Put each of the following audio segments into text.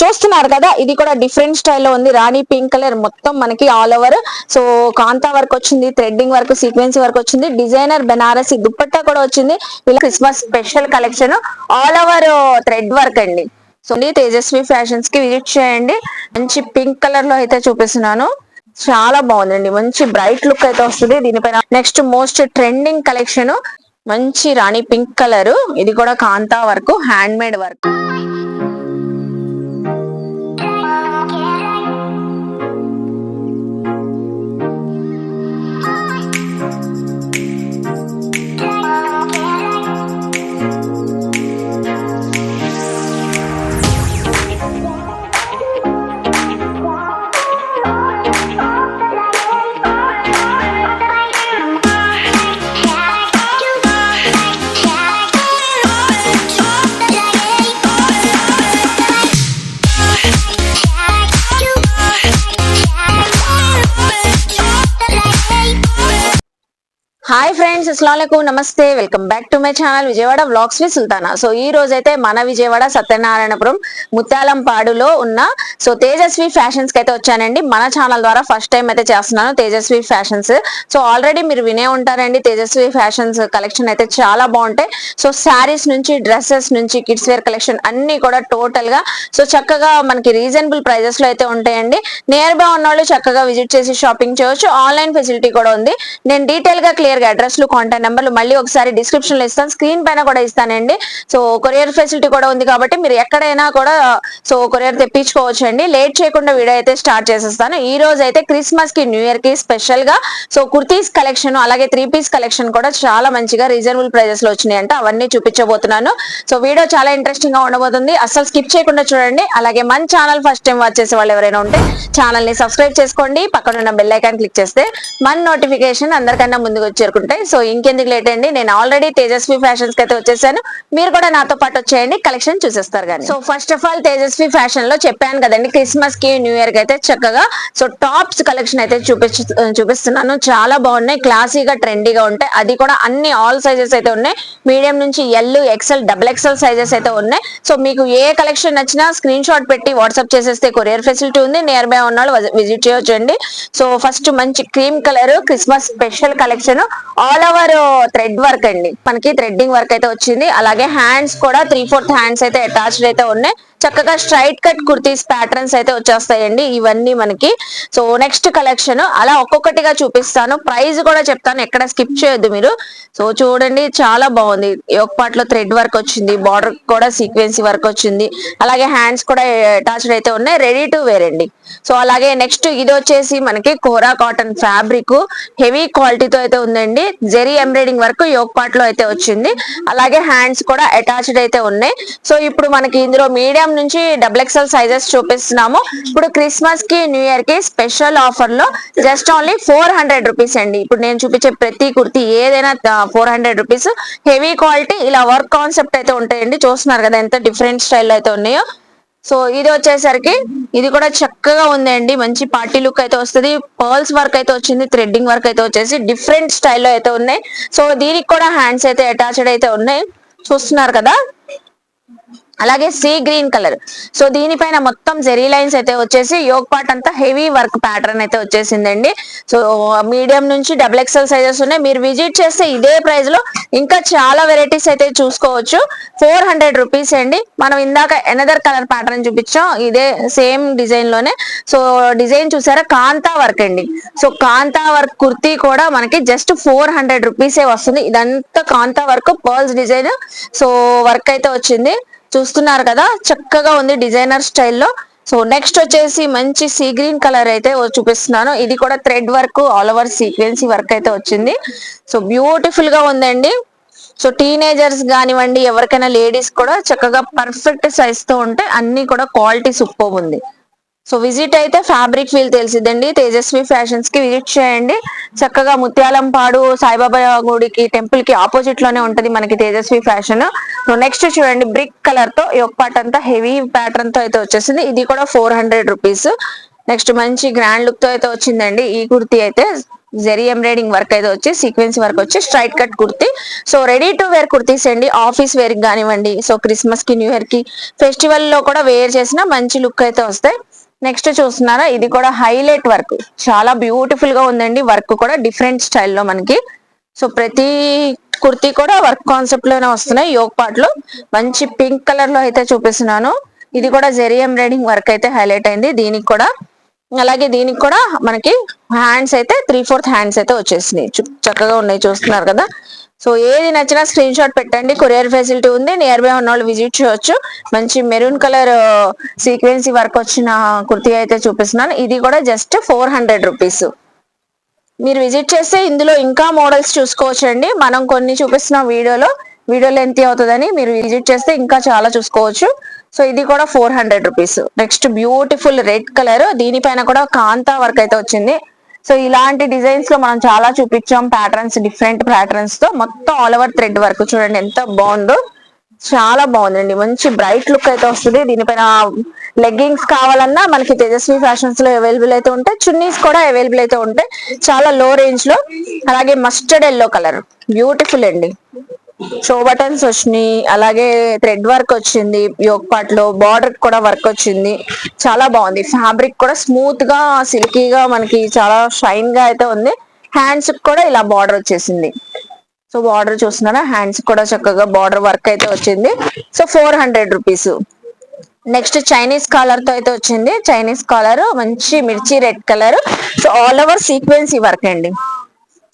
చూస్తున్నారు కదా, ఇది కూడా డిఫరెంట్ స్టైల్లో ఉంది. రాణి పింక్ కలర్ మొత్తం మనకి all over so kantha work వచ్చింది, థ్రెడ్డింగ్ వర్క్, సీక్వెన్సీ వర్క్ వచ్చింది, డిజైనర్ బెనారసి దుప్పట్టా కూడా వచ్చింది. ఇలా Christmas special collection all over thread work అండి. సో తేజస్వి ఫ్యాషన్స్ కి విజిట్ చేయండి. మంచి పింక్ కలర్ లో అయితే చూపిస్తున్నాను. చాలా బాగుందండి, మంచి బ్రైట్ లుక్ అయితే వస్తుంది దీనిపైన. నెక్స్ట్ మోస్ట్ ట్రెండింగ్ కలెక్షన్ మంచి రాణి పింక్ కలర్, ఇది కూడా kantha work, hand made work. Hi friends, అస్సలాముఅలైకుం, నమస్తే, welcome back to my channel Vijayawada vlogs with Sultana. So ఈ రోజు అయితే మన విజయవాడ సత్యనారాయణపురం ముత్యాలంపాడులో ఉన్న సో తేజస్వి ఫ్యాషన్స్ కి అయితే వచ్చానండి. మన ఛానల్ ద్వారా ఫస్ట్ టైం అయితే చేస్తున్నాను తేజస్వి ఫ్యాషన్స్. సో ఆల్రెడీ మీరు వినే ఉంటారండి, తేజస్వి ఫ్యాషన్స్ కలెక్షన్ అయితే చాలా బాగుంటాయి. సో శారీస్ నుంచి డ్రెస్సెస్ నుంచి కిడ్స్ వేర్ కలెక్షన్ అన్ని కూడా టోటల్ గా సో చక్కగా మనకి రీజనబుల్ ప్రైజెస్ లో అయితే ఉంటాయండి. నియర్ బై ఉన్న వాళ్ళు చక్కగా విజిట్ చేసి షాపింగ్ చేయొచ్చు. ఆన్లైన్ ఫెసిలిటీ కూడా ఉంది. నేను డీటెయిల్ గా క్లియర్ అడ్రస్లు, కాంటాక్ట్ నెంబర్లు మళ్ళీ ఒకసారి డిస్క్రిప్షన్ లో ఇస్తాను, స్క్రీన్ పైన కూడా ఇస్తానండి. సో కొరియర్ ఫెసిలిటీ కూడా ఉంది కాబట్టి మీరు ఎక్కడైనా కూడా సో కొరియర్ తెప్పించుకోవచ్చు అండి. లేట్ చేయకుండా వీడియో అయితే స్టార్ట్ చేసేస్తాను. ఈ రోజు అయితే క్రిస్మస్ కి, న్యూ ఇయర్ కి స్పెషల్ గా సో కుర్తీస్ కలెక్షన్ అలాగే 3 పీస్ కలెక్షన్ కూడా చాలా మంచిగా రీజనబుల్ ప్రైజెస్ లో వచ్చినాయి అంటే అవన్నీ చూపించబోతున్నాను. సో వీడియో చాలా ఇంట్రెస్టింగ్ గా ఉండబోతుంది, అసలు స్కిప్ చేయకుండా చూడండి. అలాగే మన ఛానల్ ఫస్ట్ టైం వాచ్ చేసే వాళ్ళు ఎవరైనా ఉంటే ఛానల్ ని సబ్స్క్రైబ్ చేసుకోండి. పక్కన ఉన్న బెల్ ఐకాన్ క్లిక్ చేస్తే మన నోటిఫికేషన్ అందరికన్నా ముందుకు చేరుకుంటాయి. సో ఇంకెందుకు లేట్ అండి, నేను ఆల్రెడీ తేజస్వి ఫ్యాషన్స్ కి అయితే వచ్చేసాను. మీరు కూడా నాతో పాటు వచ్చేయండి, కలెక్షన్ చూసేస్తారు కానీ. So first of all Tejaswi fashion లో చెప్పాను కదండి, క్రిస్మస్ కి, న్యూ ఇయర్ కి అయితే చక్కగా సో టాప్స్ కలెక్షన్ అయితే చూపిస్తున్నాను. చాలా బాగున్నాయి, క్లాసీగా ట్రెండీగా ఉంటాయి. అది కూడా అన్ని ఆల్ సైజెస్ అయితే ఉన్నాయి. మీడియం నుంచి L, XL, double XL sizes అయితే ఉన్నాయి. సో మీకు ఏ కలెక్షన్ నచ్చినా స్క్రీన్ షాట్ పెట్టి వాట్సాప్ చేసేస్తే కొరియర్ ఫెసిలిటీ ఉంది. నియర్ బై ఉన్న వాళ్ళు విజిట్ చేయొచ్చండి. సో ఫస్ట్ మంచి cream colour Christmas special collection all over thread work అండి. మనకి థ్రెడ్డింగ్ వర్క్ అయితే వచ్చింది. అలాగే హ్యాండ్స్ కూడా 3/4 హ్యాండ్స్ అయితే అటాచ్డ్ అయితే ఉన్నాయి. చక్కగా స్ట్రైట్ కట్ కుర్తీస్ ప్యాటర్న్స్ అయితే వచ్చేస్తాయండి ఇవన్నీ మనకి. సో నెక్స్ట్ కలెక్షన్ అలా ఒక్కొక్కటిగా చూపిస్తాను, ప్రైస్ కూడా చెప్తాను, ఎక్కడ స్కిప్ చేయొద్దు మీరు. సో చూడండి, చాలా బాగుంది. ఒక పార్ట్ లో థ్రెడ్ వర్క్ వచ్చింది, బార్డర్ కూడా సీక్వెన్సీ వర్క్ వచ్చింది, అలాగే హ్యాండ్స్ కూడా అటాచ్డ్ అయితే ఉన్నాయి. రెడీ టు వేర్ అండి. సో అలాగే నెక్స్ట్ ఇది వచ్చేసి మనకి కోరా కాటన్ ఫ్యాబ్రిక్, హెవీ క్వాలిటీతో అయితే ఉందండి. Zari embroidering work yoke part లో అయితే వచ్చింది. అలాగే హ్యాండ్స్ కూడా అటాచ్డ్ అయితే ఉన్నాయి. సో ఇప్పుడు మనకి ఇందులో మీడియం నుంచి డబుల్ ఎక్స్ఎల్ సైజెస్ చూపిస్తున్నాము. ఇప్పుడు క్రిస్మస్ కి, న్యూ ఇయర్ కి స్పెషల్ ఆఫర్ లో జస్ట్ ఓన్లీ 400 రూపీస్ అండి. ఇప్పుడు నేను చూపించే ప్రతి కుర్తీ ఏదైనా 400 రూపీస్. హెవీ క్వాలిటీ, ఇలా వర్క్ కాన్సెప్ట్ అయితే ఉంటాయండి. చూస్తున్నారు కదా ఎంత డిఫరెంట్ స్టైల్ అయితే ఉన్నాయో. సో ఇది వచ్చేసరికి ఇది కూడా చక్కగా ఉందండి, మంచి పార్టీ లుక్ అయితే వస్తుంది. పర్ల్స్ వర్క్ అయితే వచ్చింది, థ్రెడ్డింగ్ వర్క్ అయితే వచ్చేసి డిఫరెంట్ స్టైల్లో అయితే ఉన్నాయి. సో దీనికి కూడా హ్యాండ్స్ అయితే అటాచ్డ్ అయితే ఉన్నాయి, చూస్తున్నారు కదా. అలాగే సీ గ్రీన్ కలర్, సో దీనిపైన మొత్తం జెరీ లైన్స్ అయితే వచ్చేసి యోక్ పార్ట్ అంతా హెవీ వర్క్ ప్యాటర్న్ అయితే వచ్చేసిందండి. సో మీడియం నుంచి డబుల్ ఎక్స్ఎల్ సైజెస్ ఉన్నాయి. మీరు విజిట్ చేస్తే ఇదే ప్రైస్ లో ఇంకా చాలా వెరైటీస్ అయితే చూసుకోవచ్చు. 400 రూపీస్ అండి. మనం ఇందాక ఎనదర్ కలర్ ప్యాటర్న్ చూపించాం, ఇదే సేమ్ డిజైన్ లోనే. సో డిజైన్ చూసారా, కాంతా వర్క్ అండి. సో కాంతా వర్క్ కుర్తీ కూడా మనకి జస్ట్ 400 రూపీసే వస్తుంది. ఇదంతా kantha work, pearls design, so work అయితే వచ్చింది. చూస్తున్నారు కదా, చక్కగా ఉంది డిజైనర్ స్టైల్లో. సో నెక్స్ట్ వచ్చేసి మంచి సీ గ్రీన్ కలర్ అయితే చూపిస్తున్నాను. ఇది కూడా thread work, all over sequence work అయితే వచ్చింది. సో బ్యూటిఫుల్ గా ఉందండి. సో టీనేజర్స్ కానివ్వండి, ఎవరికైనా లేడీస్ కూడా చక్కగా పర్ఫెక్ట్ సైజ్ తో ఉంటే అన్ని కూడా క్వాలిటీ సూపర్ ఉంది. సో విజిట్ అయితే ఫ్యాబ్రిక్ ఫీల్ తెలిసిద్దండి. తేజస్వి ఫ్యాషన్స్ కి విజిట్ చేయండి. చక్కగా ముత్యాలంపాడు సాయిబాబా గుడికి, టెంపుల్ కి ఆపోజిట్ లోనే ఉంటది మనకి తేజస్వి ఫ్యాషన్. నెక్స్ట్ చూడండి, బ్రిక్ కలర్ తో ఒక పార్ట్ అంతా హెవీ ప్యాటర్న్ తో అయితే వచ్చేసింది. ఇది కూడా 400 రూపీస్. నెక్స్ట్ మంచి గ్రాండ్ లుక్ తో అయితే వచ్చిందండి ఈ కుర్తీ అయితే. జెరీ ఎంబ్రాయిడింగ్ వర్క్ అయితే వచ్చి సీక్వెన్స్ వర్క్ వచ్చి straight cut kurti. So ready to wear kurtis అండి, ఆఫీస్ వేర్ కి కానివ్వండి, సో క్రిస్మస్ కి న్యూ ఇయర్ కి ఫెస్టివల్ లో కూడా వేర్ చేసిన మంచి లుక్ అయితే వస్తాయి. నెక్స్ట్ చూస్తున్నారా, ఇది కూడా హైలైట్ వర్క్, చాలా బ్యూటిఫుల్ గా ఉందండి. వర్క్ కూడా డిఫరెంట్ స్టైల్లో మనకి. సో ప్రతి కుర్తీ కూడా వర్క్ కాన్సెప్ట్ లోనే వస్తున్నాయి. యోగ్ పార్ట్ లో మంచి పింక్ కలర్ లో అయితే చూపిస్తున్నాను. ఇది కూడా జెరీ ఎంబ్రాయిడింగ్ వర్క్ అయితే హైలైట్ అయింది దీనికి కూడా. అలాగే దీనికి కూడా మనకి హ్యాండ్స్ అయితే 3/4 హ్యాండ్స్ అయితే వచ్చేసినాయి, చక్కగా ఉన్నాయి చూస్తున్నారు కదా. సో ఏది నచ్చినా స్క్రీన్ షాట్ పెట్టండి, కొరియర్ ఫెసిలిటీ ఉంది, నియర్ బై ఉన్న వాళ్ళు విజిట్ చేయొచ్చు. మంచి మెరూన్ కలర్ సీక్వెన్సీ వర్క్ వచ్చిన కుర్తీ అయితే చూపిస్తున్నాను. ఇది కూడా జస్ట్ 400 రూపీస్. మీరు విజిట్ చేస్తే ఇందులో ఇంకా మోడల్స్ చూసుకోవచ్చండి. మనం కొన్ని చూపిస్తున్న వీడియో లెంత్ అవుతుందని మీరు విజిట్ చేస్తే ఇంకా చాలా చూసుకోవచ్చు. సో ఇది కూడా 400 rupees. Next beautiful red colour, దీనిపైన కూడా కాంతా వర్క్ అయితే వచ్చింది. సో ఇలాంటి డిజైన్స్ లో మనం చాలా చూపించాం ప్యాటర్న్స్, డిఫరెంట్ ప్యాటర్న్స్ తో మొత్తం ఆల్ ఓవర్ థ్రెడ్ వర్క్ చూడండి ఎంత బాగుందో. చాలా బాగుందండి, మంచి బ్రైట్ లుక్ అయితే వస్తుంది. దీనిపైన లెగ్గింగ్స్ కావాలన్నా మనకి తేజస్వి ఫ్యాషన్స్ లో అవైలబుల్ అయితే ఉంటాయి, చున్నీస్ కూడా అవైలబుల్ అయితే ఉంటాయి చాలా లో రేంజ్ లో. అలాగే మస్టర్డ్ ఎల్లో కలర్ బ్యూటిఫుల్ అండి, షో బటన్స్ వచ్చినాయి, అలాగే థ్రెడ్ వర్క్ వచ్చింది, యోగ్ పార్ట్ లో బార్డర్ కూడా వర్క్ వచ్చింది, చాలా బాగుంది. ఫ్యాబ్రిక్ కూడా స్మూత్ గా సిల్కీగా మనకి చాలా షైన్ గా అయితే ఉంది. హ్యాండ్స్ కూడా ఇలా బార్డర్ వచ్చేసింది. సో బార్డర్ చూస్తున్నారా, హ్యాండ్స్ కూడా చక్కగా బార్డర్ వర్క్ అయితే వచ్చింది. So 400 rupees. Next Chinese collar తో అయితే వచ్చింది. చైనీస్ కాలర్ మంచి మిర్చి red colour. So all over sequence work అండి,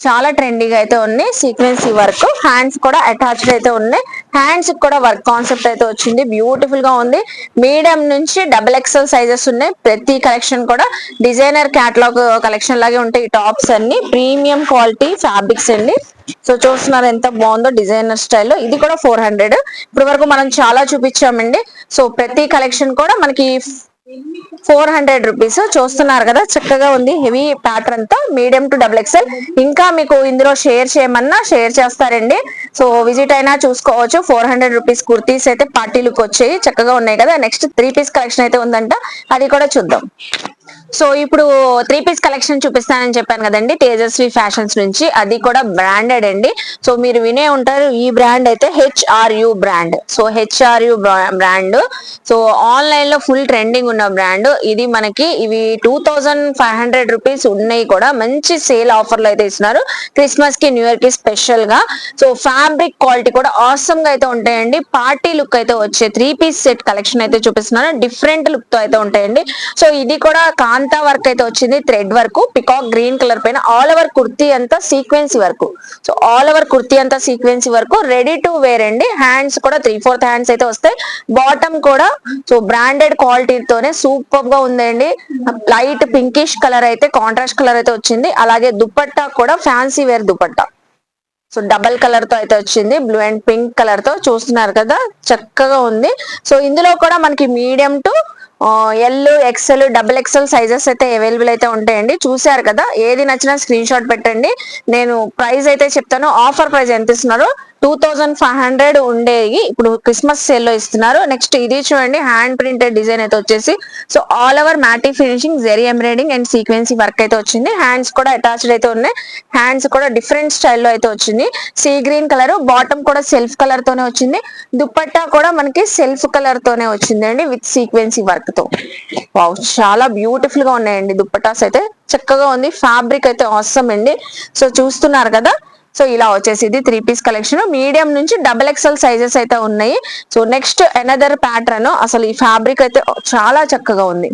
చాలా ట్రెండీగా అయితే ఉన్నాయి. సీక్వెన్సీ వర్క్, హ్యాండ్స్ కూడా అటాచ్డ్ అయితే ఉన్నాయి. హ్యాండ్స్ కూడా వర్క్ కాన్సెప్ట్ అయితే వచ్చింది, బ్యూటిఫుల్ గా ఉంది. మీడియం నుంచి XXL సైజెస్ ఉన్నాయి. ప్రతి కలెక్షన్ కూడా డిజైనర్ క్యాటలాగ్ కలెక్షన్ లాగే ఉంటాయి. ఈ టాప్స్ అన్ని ప్రీమియం క్వాలిటీ ఫ్యాబ్రిక్స్ అండి. సో చూస్తున్నారు ఎంత బాగుందో డిజైనర్ స్టైల్లో. ఇది కూడా 400. ఇప్పుడు వరకు మనం చాలా చూపించామండి. సో ప్రతి కలెక్షన్ కూడా మనకి 400 రూపీస్. చూస్తున్నారు కదా చక్కగా ఉంది, హెవీ ప్యాటర్న్ తో మీడియం టు XXL. ఇంకా మీకు ఇందులో షేర్ చేయమన్నా షేర్ చేస్తారండి. సో విజిట్ అయినా చూసుకోవచ్చు. 400 రూపీస్ కుర్తీస్ అయితే పార్టీ లుక్ వచ్చాయి, చక్కగా ఉన్నాయి కదా. నెక్స్ట్ 3 పీస్ కలెక్షన్ అయితే ఉందంట, అది కూడా చూద్దాం. సో ఇప్పుడు 3 పీస్ కలెక్షన్ చూపిస్తానని చెప్పాను కదండి తేజస్వి ఫ్యాషన్స్ నుంచి, అది కూడా బ్రాండెడ్ అండి. సో మీరు వినే ఉంటారు, ఈ బ్రాండ్ అయితే HRU brand. So HRU brand so online లో ఫుల్ ట్రెండింగ్ ఉన్న బ్రాండ్ ఇది. మనకి ఇవి 2500 రూపీస్ ఉన్నాయి కూడా, మంచి సేల్ ఆఫర్లు అయితే ఇస్తున్నారు క్రిస్మస్ కి న్యూ ఇయర్ కి స్పెషల్ గా. సో ఫ్యాబ్రిక్ క్వాలిటీ కూడా ఆసమ్ గా అయితే ఉంటాయండి. పార్టీ లుక్ అయితే వచ్చే 3 పీస్ సెట్ కలెక్షన్ అయితే చూపిస్తున్నాను, డిఫరెంట్ లుక్ తో అయితే ఉంటాయండి. సో ఇది కూడా కాంతా వర్క్ అయితే వచ్చింది, thread work, peacock green colour పైన ఆల్ ఓవర్ కుర్తీ అంతా sequence work. So all over kurti అంతా sequence work, ready to wear అండి. హ్యాండ్స్ కూడా 3/4 హ్యాండ్స్ అయితే వస్తాయి. బాటమ్ కూడా సో బ్రాండెడ్ క్వాలిటీతోనే సూపర్ గా ఉందండి. లైట్ పింకిష్ కలర్ అయితే కాంట్రాస్ట్ కలర్ అయితే వచ్చింది. అలాగే దుపట్టా కూడా fancy wear dupatta, so double colour తో అయితే వచ్చింది, బ్లూ అండ్ పింక్ కలర్ తో. చూస్తున్నారు కదా చక్కగా ఉంది. సో ఇందులో కూడా మనకి medium to XL, XXL sizes అయితే అవైలబుల్ అయితే ఉంటాయండి. చూసారు కదా, ఏది నచ్చినా స్క్రీన్ షాట్ పెట్టండి. నేను ప్రైస్ అయితే చెప్తాను. ఆఫర్ ప్రైస్ ఎంత ఇస్తున్నారు, 2500 ఉండేవి ఇప్పుడు క్రిస్మస్ సేల్ లో ఇస్తున్నారు. నెక్స్ట్ ఇది చూడండి, హ్యాండ్ ప్రింటెడ్ డిజైన్ అయితే వచ్చేసి so all over matty finishing, zari embroidering and sequence work అయితే వచ్చింది. హ్యాండ్స్ కూడా అటాచ్డ్ అయితే ఉన్నాయి. హ్యాండ్స్ కూడా డిఫరెంట్ స్టైల్లో అయితే వచ్చింది. సీ గ్రీన్ కలర్, బాటమ్ కూడా సెల్ఫ్ కలర్ తోనే వచ్చింది. దుపట్టా కూడా మనకి సెల్ఫ్ కలర్ తోనే వచ్చిందండి విత్ సీక్వెన్సీ వర్క్ తో. వావ్, చాలా బ్యూటిఫుల్ గా ఉన్నాయండి దుపట్టాస్ అయితే, చక్కగా ఉంది. ఫ్యాబ్రిక్ అయితే ఆసమ్ అండి. సో చూస్తున్నారు కదా, సో ఇలా వచ్చేసి ఇది 3 పీస్ కలెక్షన్. మీడియం నుంచి XXL సైజెస్ అయితే ఉన్నాయి. సో నెక్స్ట్ అనదర్ ప్యాటర్న్, అసలు ఈ ఫ్యాబ్రిక్ అయితే చాలా చక్కగా ఉంది,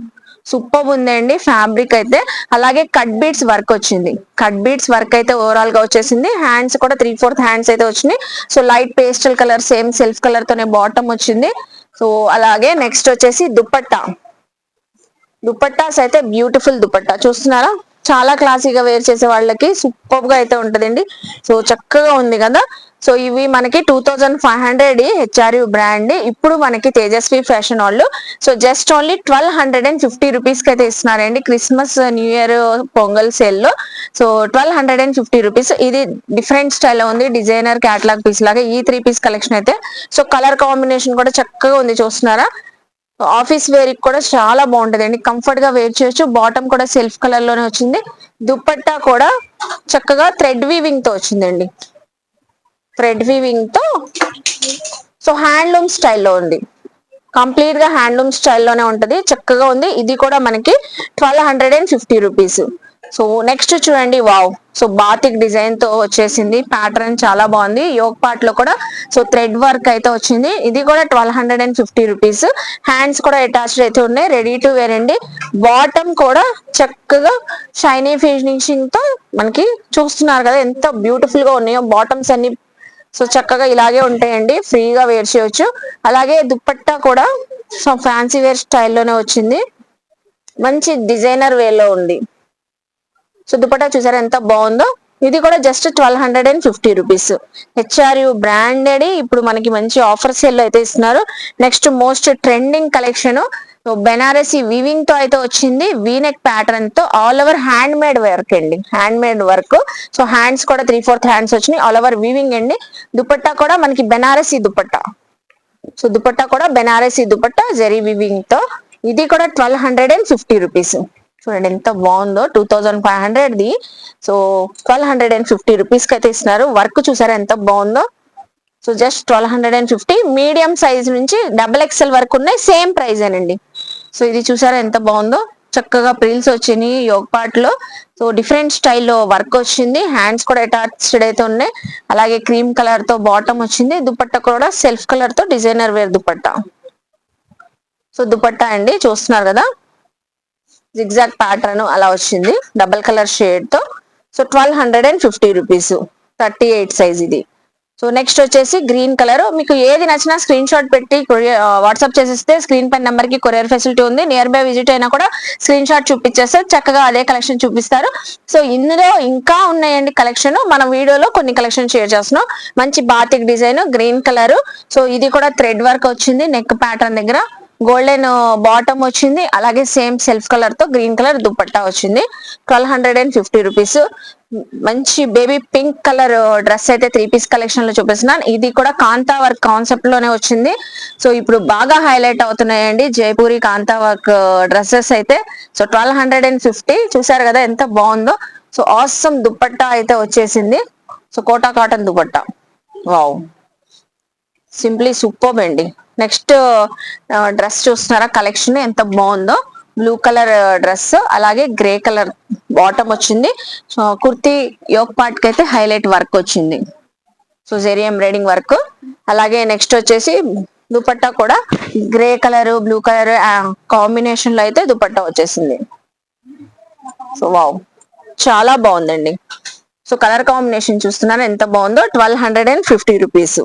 సూపర్ ఉందండి ఫ్యాబ్రిక్ అయితే. అలాగే కట్ బీట్స్ వర్క్ వచ్చింది, కట్ బీట్స్ వర్క్ అయితే ఓవరాల్ గా వచ్చేసింది. హ్యాండ్స్ కూడా 3/4 హ్యాండ్స్ అయితే వచ్చినాయి. So light pastel colour, same self colour తోనే బాటమ్ వచ్చింది. సో అలాగే నెక్స్ట్ వచ్చేసి దుపట్టాస్ అయితే బ్యూటిఫుల్ దుపట్టా చూస్తున్నారా, చాలా క్లాసీగా వేర్ చేసే వాళ్ళకి సూపర్ గా అయితే ఉంటదండి. సో చక్కగా ఉంది కదా. సో ఇవి మనకి 2500 HRU బ్రాండ్. ఇప్పుడు మనకి తేజస్వి ఫ్యాషన్ వాళ్ళు సో జస్ట్ ఓన్లీ 1250 రూపీస్ కి అయితే ఇస్తున్నారండి Christmas New Year Pongal sale లో. So 1250 rupees. ఇది డిఫరెంట్ స్టైల్ లో ఉంది, డిజైనర్ క్యాటలాగ్ పీస్ లాగా ఈ 3 పీస్ కలెక్షన్ అయితే. సో కలర్ కాంబినేషన్ కూడా చక్కగా ఉంది చూస్తున్నారా. ఆఫీస్ వేర్ కూడా చాలా బాగుంటది అండి, కంఫర్ట్ గా వేర్ చేయొచ్చు. బాటమ్ కూడా సెల్ఫ్ కలర్ లోనే వచ్చింది. దుపట్టా కూడా చక్కగా థ్రెడ్ వీవింగ్ తో వచ్చిందండి. థ్రెడ్ వీవింగ్ తో సో హ్యాండ్లూమ్ స్టైల్లో ఉంది. కంప్లీట్ గా హ్యాండ్లూమ్ స్టైల్లోనే ఉంటది, చక్కగా ఉంది. ఇది కూడా మనకి 1250 రూపీస్. సో నెక్స్ట్ చూడండి, వావ్. సో బాతిక్ డిజైన్ తో వచ్చేసింది, ప్యాటర్న్ చాలా బాగుంది. యోగ్ పార్ట్ లో కూడా సో థ్రెడ్ వర్క్ అయితే వచ్చింది. ఇది కూడా 1250 రూపీస్. హ్యాండ్స్ కూడా అటాచ్డ్ అయితే ఉన్నాయి, రెడీ టు వేర్ అండి. బాటమ్ కూడా చక్కగా షైనీ ఫినిషింగ్ తో మనకి చూస్తున్నారు కదా ఎంత బ్యూటిఫుల్ గా ఉన్నాయో బాటమ్స్ అన్ని. సో చక్కగా ఇలాగే ఉంటాయండి, ఫ్రీగా వేర్ చేయొచ్చు. అలాగే దుపట్టా కూడా సో ఫ్యాన్సీ వేర్ స్టైల్లోనే వచ్చింది, మంచి డిజైనర్ వేలో ఉంది. సో దుపట్టా చూసారా ఎంత బాగుందో. ఇది కూడా జస్ట్ 1250 రూపీస్. హెచ్ఆర్యు బ్రాండెడ్, ఇప్పుడు మనకి మంచి ఆఫర్ సేల్ అయితే ఇస్తున్నారు. Next most trending collection Banarasi weaving తో అయితే వచ్చింది, వీనెక్ ప్యాటర్న్ తో all over hand made work అండి, hand made work. So hands కూడా 3/4 హ్యాండ్స్ వచ్చినాయి, ఆల్ ఓవర్ వీవింగ్ అండి. దుపట్టా కూడా మనకి బెనారసి దుపట్టా. సో దుపట్టా కూడా బెనారసి దుపట్టా జరీ వీవింగ్ తో. ఇది కూడా 1250 రూపీస్. చూడండి ఎంత బాగుందో, 2500 ది సో 1250 రూపీస్ కి అయితే ఇస్తున్నారు. వర్క్ చూసారా ఎంత బాగుందో. So just 1250. మీడియం సైజ్ నుంచి XXL వరకు ఉన్నాయి, సేమ్ ప్రైస్ ఏనండి. సో ఇది చూసారా ఎంత బాగుందో, చక్కగా ప్రిల్స్ వచ్చినాయి యోగ్ పార్ట్ లో. సో డిఫరెంట్ స్టైల్లో వర్క్ వచ్చింది, హ్యాండ్స్ కూడా అటాచ్డ్ అయితే ఉన్నాయి. అలాగే క్రీమ్ కలర్ తో బాటమ్ వచ్చింది, దుపట్టా కూడా సెల్ఫ్ కలర్ తో designer wear dupatta. So dupatta అండి చూస్తున్నారు కదా, జిగ్జాగ్ ప్యాటర్న్ అలా వచ్చింది డబల్ కలర్ షేడ్ తో. సో 1250 రూపీస్, 38 సైజ్ ఇది. సో నెక్స్ట్ వచ్చేసి గ్రీన్ కలర్. మీకు ఏది నచ్చినా స్క్రీన్ షాట్ పెట్టి వాట్సాప్ చేసేస్తే స్క్రీన్ పైన నెంబర్ కి కొరియర్ ఫెసిలిటీ ఉంది. నియర్ బై విజిట్ అయినా కూడా స్క్రీన్ షాట్ చూపించేస్తే చక్కగా అదే కలెక్షన్ చూపిస్తారు. సో ఇందులో ఇంకా ఉన్నాయండి కలెక్షన్, మన వీడియోలో కొన్ని కలెక్షన్ షేర్ చేస్తున్నాం. మంచి batik design green colour. So ఇది కూడా థ్రెడ్ వర్క్ వచ్చింది, నెక్ ప్యాటర్న్ దగ్గర గోల్డెన్ బాటమ్ వచ్చింది, అలాగే సేమ్ సెల్ఫ్ కలర్ తో గ్రీన్ కలర్ దుపట్టా వచ్చింది. 1250 రూపీస్. మంచి బేబీ పింక్ కలర్ డ్రెస్ అయితే 3 పీస్ కలెక్షన్ లో చూపిస్తున్నాను. ఇది కూడా కాంతా వర్క్ కాన్సెప్ట్ లోనే వచ్చింది. సో ఇప్పుడు బాగా హైలైట్ అవుతున్నాయండి జైపూరి కాంతా వర్క్ డ్రెస్సెస్ అయితే. సో 1250 చూసారు కదా ఎంత బాగుందో. సో ఆసమ్ దుపట్టా అయితే వచ్చేసింది. So Kota cotton dupatta, wow, simply superb అండి. నెక్స్ట్ డ్రెస్ చూస్తున్నారా కలెక్షన్ ఎంత బాగుందో. బ్లూ కలర్ డ్రెస్, అలాగే గ్రే కలర్ బాటమ్ వచ్చింది. సో కుర్తీ యోక్ పార్ట్ కి అయితే హైలైట్ వర్క్ వచ్చింది, సో జెరీ ఎంబ్రాయిడింగ్ వర్క్. అలాగే నెక్స్ట్ వచ్చేసి దుపట్టా కూడా grey colour blue colour combination లో అయితే దుపట్టా వచ్చేసింది. సో వావ్, చాలా బాగుందండి. సో కలర్ కాంబినేషన్ చూస్తున్నాను ఎంత బాగుందో. 1250 రూపీస్.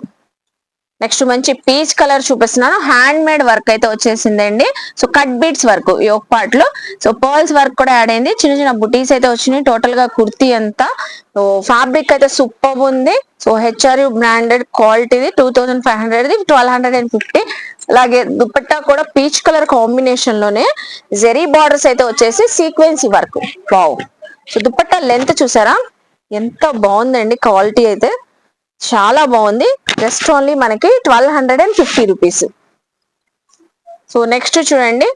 నెక్స్ట్ మంచి పీచ్ కలర్ చూపిస్తున్నాను, హ్యాండ్ మేడ్ వర్క్ అయితే వచ్చేసిందండి. So cut beads work yoke part లో. సో పర్ల్స్ వర్క్ కూడా యాడ్ అయింది, చిన్న చిన్న బుటీస్ అయితే వచ్చినాయి. టోటల్ గా కుర్తీ అంతా. సో ఫ్యాబ్రిక్ అయితే సూపర్ ఉంది. సో హెచ్ఆర్యు బ్రాండెడ్ క్వాలిటీది, 2500 ది 1250. అలాగే దుపట్టా కూడా పీచ్ కలర్ కాంబినేషన్ లోనే జెరీ బార్డర్స్ అయితే వచ్చేసి sequence work, wow. So dupatta length చూసారా ఎంత బాగుందండి, క్వాలిటీ అయితే చాలా బాగుంది. జస్ట్ ఓన్లీ మనకి 1250 రూపీస్. సో నెక్స్ట్ చూడండి,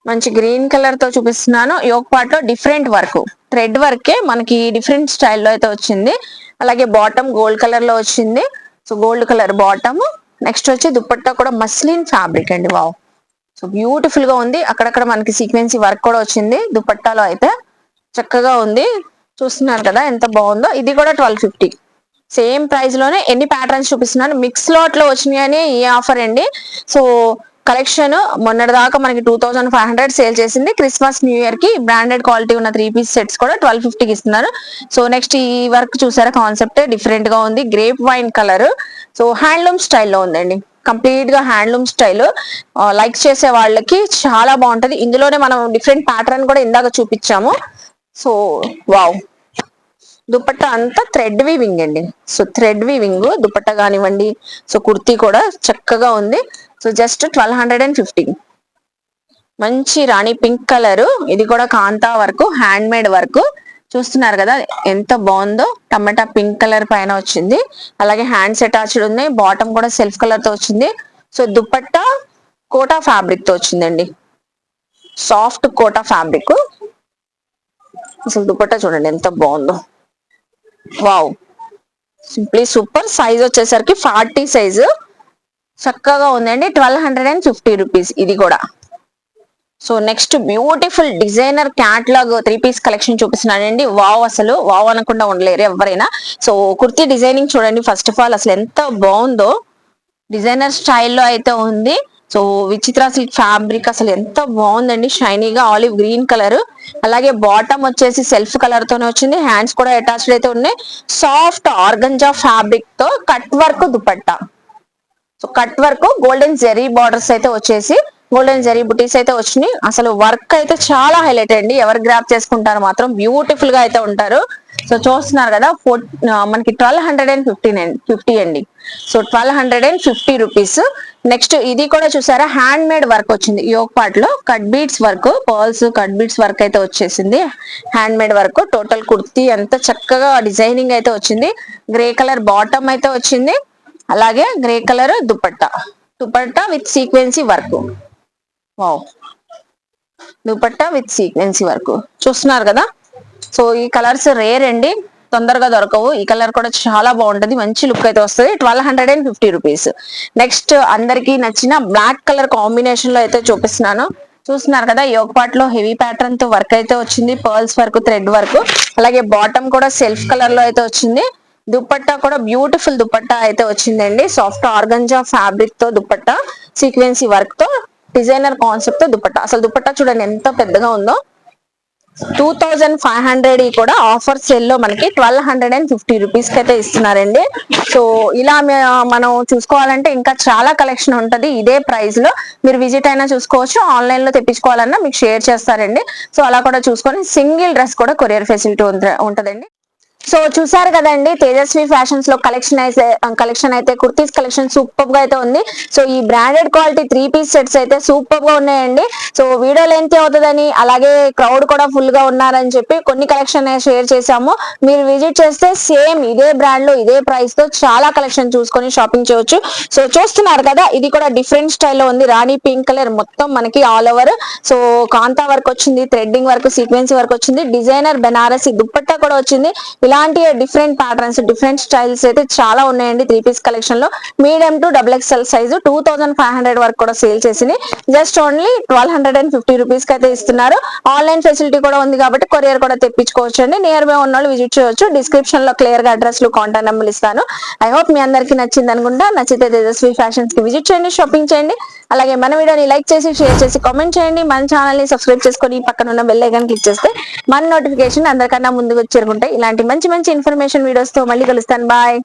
మంచి గ్రీన్ కలర్ తో చూపిస్తున్నాను. యోక్ పార్ట్ లో డిఫరెంట్ వర్క్, థ్రెడ్ వర్కే మనకి డిఫరెంట్ స్టైల్లో అయితే వచ్చింది. అలాగే బాటమ్ గోల్డ్ కలర్ లో వచ్చింది. So gold colour bottom. Next వచ్చి దుపట్టా కూడా మస్లిన్ ఫ్యాబ్రిక్ అండి, వావ్. సో బ్యూటిఫుల్ గా ఉంది, అక్కడక్కడ మనకి సీక్వెన్సీ వర్క్ కూడా వచ్చింది దుపట్టాలో అయితే, చక్కగా ఉంది. చూస్తున్నారు కదా ఎంత బాగుందో. ఇది కూడా 1250. సేమ్ ప్రైస్ లోనే ఎన్ని ప్యాటర్న్స్ చూపిస్తున్నాను. మిక్స్ లాట్ లో వచ్చినాయని ఈ ఆఫర్ అండి. సో కలెక్షన్ మొన్నటి దాకా మనకి 2500 సేల్ చేసింది. క్రిస్మస్ న్యూ ఇయర్ కి బ్రాండెడ్ క్వాలిటీ ఉన్న 3 పీస్ సెట్స్ కూడా 1250కి ఇస్తున్నారు. సో నెక్స్ట్ ఈ వర్క్ చూసారా, కాన్సెప్ట్ డిఫరెంట్ గా ఉంది, grape wine colour. So handloom స్టైల్లో ఉందండి, కంప్లీట్ గా హ్యాండ్లూమ్ స్టైల్. లైక్ చేసే వాళ్ళకి చాలా బాగుంటది. ఇందులోనే మనం డిఫరెంట్ ప్యాటర్న్ కూడా ఇందాక చూపించాము. సో వావ్, దుపట్టా అంతా థ్రెడ్ వీవింగ్ అండి. సో థ్రెడ్ వీవింగ్ దుపట్టా కానివ్వండి. సో కుర్తీ కూడా చక్కగా ఉంది. So just 1250. మంచి రాణి పింక్ కలర్, ఇది కూడా kantha work hand made work. చూస్తున్నారు కదా ఎంత బాగుందో, టమాటా పింక్ కలర్ పైన వచ్చింది. అలాగే హ్యాండ్స్ అటాచ్డ్ ఉన్నాయి, బాటమ్ కూడా సెల్ఫ్ కలర్ తో వచ్చింది. సో దుపట్టా కోటా ఫ్యాబ్రిక్ తో వచ్చిందండి, సాఫ్ట్ కోటా ఫ్యాబ్రిక్. అసలు దుపట్టా చూడండి ఎంత బాగుందో. Wow, simply super. సైజ్ వచ్చేసరికి 40 సైజు, చక్కగా ఉందండి. 1250 రూపీస్ ఇది కూడా. So next beautiful designer catalogue 3 piece collection చూపిస్తున్నానండి. వావ్, అసలు వావ్ అనకుండా ఉండలేరు ఎవరైనా. సో కుర్తీ డిజైనింగ్ చూడండి ఫస్ట్ ఆఫ్ ఆల్, అసలు ఎంత బాగుందో. డిజైనర్ స్టైల్లో అయితే ఉంది. సో విచిత్ర సిల్క్ ఫ్యాబ్రిక్ అసలు ఎంత బాగుందండి, షైనీగా ఆలివ్ గ్రీన్ కలర్. అలాగే బాటమ్ వచ్చేసి సెల్ఫ్ కలర్ తోనే వచ్చింది. హ్యాండ్స్ కూడా అటాచ్డ్ అయితే ఉన్నాయి. సాఫ్ట్ ఆర్గంజా ఫ్యాబ్రిక్ తో cut work dupatta. So cut work golden zari borders అయితే వచ్చేసి గోల్డెన్ జెరీ బుటీస్ అయితే వచ్చినాయి. అసలు వర్క్ అయితే చాలా హైలైట్ అండి. ఎవరు గ్రాప్ చేసుకుంటారు మాత్రం బ్యూటిఫుల్ గా అయితే ఉంటారు. సో చూస్తున్నారు కదా, మనకి 1250 అండి. So 1250 rupees. నెక్స్ట్ ఇది కూడా చూసారా, హ్యాండ్ మేడ్ వర్క్ వచ్చింది. యోగ్ పార్ట్ లో cut beads work, pearls cut beads work అయితే వచ్చేసింది. Hand made work. Total kurti అంతా చక్కగా డిజైనింగ్ అయితే వచ్చింది. గ్రే కలర్ బాటమ్ అయితే వచ్చింది. అలాగే grey colour dupatta. Dupatta with sequence work. Wow, dupatta with sequence work చూస్తున్నారు కదా. సో ఈ కలర్స్ రేర్ అండి, తొందరగా దొరకవు. ఈ కలర్ కూడా చాలా బాగుంటది, మంచి లుక్ అయితే వస్తుంది. 1250 రూపీస్. నెక్స్ట్ అందరికి నచ్చిన బ్లాక్ కలర్ కాంబినేషన్ లో అయితే చూపిస్తున్నాను. చూస్తున్నారు కదా, యోగ్ పార్ట్ లో హెవీ ప్యాటర్న్ తో వర్క్ అయితే వచ్చింది. Pearls work, thread work. అలాగే బాటమ్ కూడా సెల్ఫ్ కలర్ లో అయితే వచ్చింది. దుపట్టా కూడా బ్యూటిఫుల్ దుపట్టా అయితే వచ్చిందండి. సాఫ్ట్ ఆర్గంజా ఫ్యాబ్రిక్ తో దుపట్టా, సీక్వెన్సీ వర్క్ తో, డిజైనర్ కాన్సెప్ట్ తో దుపట్టా. అసలు దుపట్టా చూడండి ఎంత పెద్దగా ఉందో. 2500 కూడా ఆఫర్ సేల్ లో మనకి 1250 రూపీస్ కి అయితే ఇస్తున్నారండి. సో ఇలా మనం చూసుకోవాలంటే ఇంకా చాలా కలెక్షన్ ఉంటది ఇదే ప్రైస్ లో. మీరు విజిట్ అయినా చూసుకోవచ్చు, ఆన్లైన్ లో తెప్పించుకోవాలన్నా మీకు షేర్ చేస్తారండి. సో అలా కూడా చూసుకొని సింగిల్ డ్రెస్ కూడా కొరియర్ ఫెసిలిటీ ఉంటదండి. సో చూసారు కదండి, తేజస్వి ఫ్యాషన్స్ లో కలెక్షన్ అయితే కుర్తీస్ కలెక్షన్ సూపర్ గా అయితే ఉంది. సో ఈ బ్రాండెడ్ క్వాలిటీ 3 పీస్ సెట్స్ అయితే సూపర్ గా ఉన్నాయండి. సో వీడియో లెంత్ అవుతుందని, అలాగే క్రౌడ్ కూడా ఫుల్ గా ఉన్నారని చెప్పి కొన్ని కలెక్షన్ షేర్ చేశాము. మీరు విజిట్ చేస్తే సేమ్ ఇదే బ్రాండ్ లో ఇదే ప్రైస్ తో చాలా కలెక్షన్ చూసుకొని షాపింగ్ చేయొచ్చు. సో చూస్తున్నారు కదా, ఇది కూడా డిఫరెంట్ స్టైల్లో ఉంది. రాణి పింక్ కలర్ మొత్తం మనకి all over. So kantha work వచ్చింది, థ్రెడ్డింగ్ వర్క్, సీక్వెన్సీ వర్క్ వచ్చింది. డిజైనర్ బెనారసి దుపట్టా కూడా వచ్చింది. ఇలాంటి డిఫరెంట్ ప్యాటర్న్స్, డిఫరెంట్ స్టైల్స్ అయితే చాలా ఉన్నాయండి 3 పీస్ కలెక్షన్ లో. మీడియం టు XXL సైజు 2500 వరకు కూడా సేల్ చేసింది. జస్ట్ ఓన్లీ 1250 రూపీస్ కి అయితే ఇస్తున్నారు. ఆన్లైన్ ఫెసిలిటీ కూడా ఉంది కాబట్టి కొరియర్ కూడా తెప్పించుకోవచ్చు అండి. నియర్ బై ఉన్న వాళ్ళు విజిట్ చేయొచ్చు. డిస్క్రిప్షన్ లో క్లియర్ గా అడ్రస్ లు, కాంటాక్ట్ నెంబర్లు ఇస్తాను. ఐ హోప్ మీ అందరికి నచ్చింది అనుకుంటా. నచ్చితే తేజస్వి ఫ్యాషన్స్ కి విజిట్ చేయండి, షాపింగ్ చేయండి. అలాగే మన వీడియోని లైక్ చేసి, షేర్ చేసి, కామెంట్ చేయండి. మన ఛానల్ ని సబ్స్క్రైబ్ చేసుకొని పక్కన ఉన్న బెల్ ఐకాన్ క్లిక్ చేస్తే మన నోటిఫికేషన్ అందరికన్నా ముందుకు చేరుకుంటాయి. ఇలాంటి మంచి మంచి ఇన్ఫర్మేషన్ వీడియోస్ తో మళ్ళీ కలుస్తాను. బాయ్.